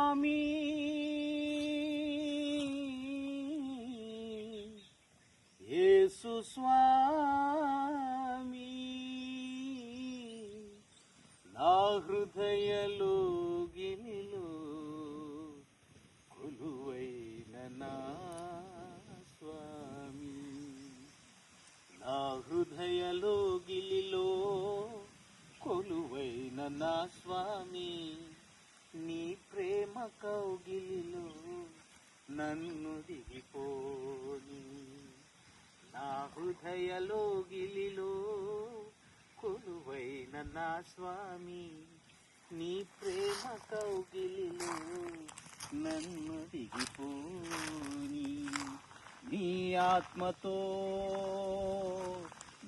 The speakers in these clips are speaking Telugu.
స్వామి యేసు స్వామి నా హృదయలోగిలిలో కొలువైన నా స్వామి నా హృదయలోగిలిలో కొలువైన నా స్వామి నీ ప్రేమ కౌగిలిలో నన్ను దిగిపోని నా హృదయలోగిలిలో కొలువైన నా స్వామి నీ ప్రేమ కౌగిలిలో నన్ను దిగిపోని నీ ఆత్మతో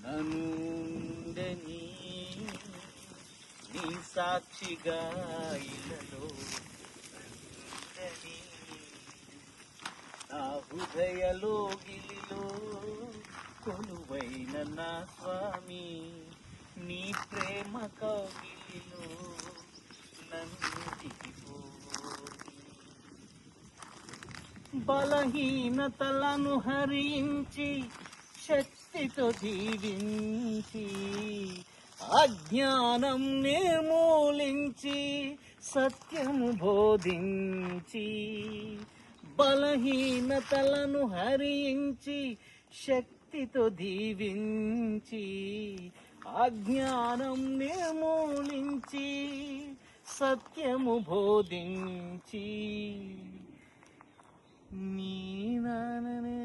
నన్నుండని నీ సాక్షిగా ఇలలో నన్నుండని నా హృదయలోగిలిలో కొలువైన నా స్వామి నీ ప్రేమ కౌగిలిలో నన్ను దిగిపోని బలహీనతలను హరించి శక్తితో జీవించి అజ్ఞానం నిర్మూలించి సత్యము బోధించి బలహీనతలను హరించి శక్తితో దీవించి అజ్ఞానం నిర్మూలించి సత్యము బోధించి నీ నాననే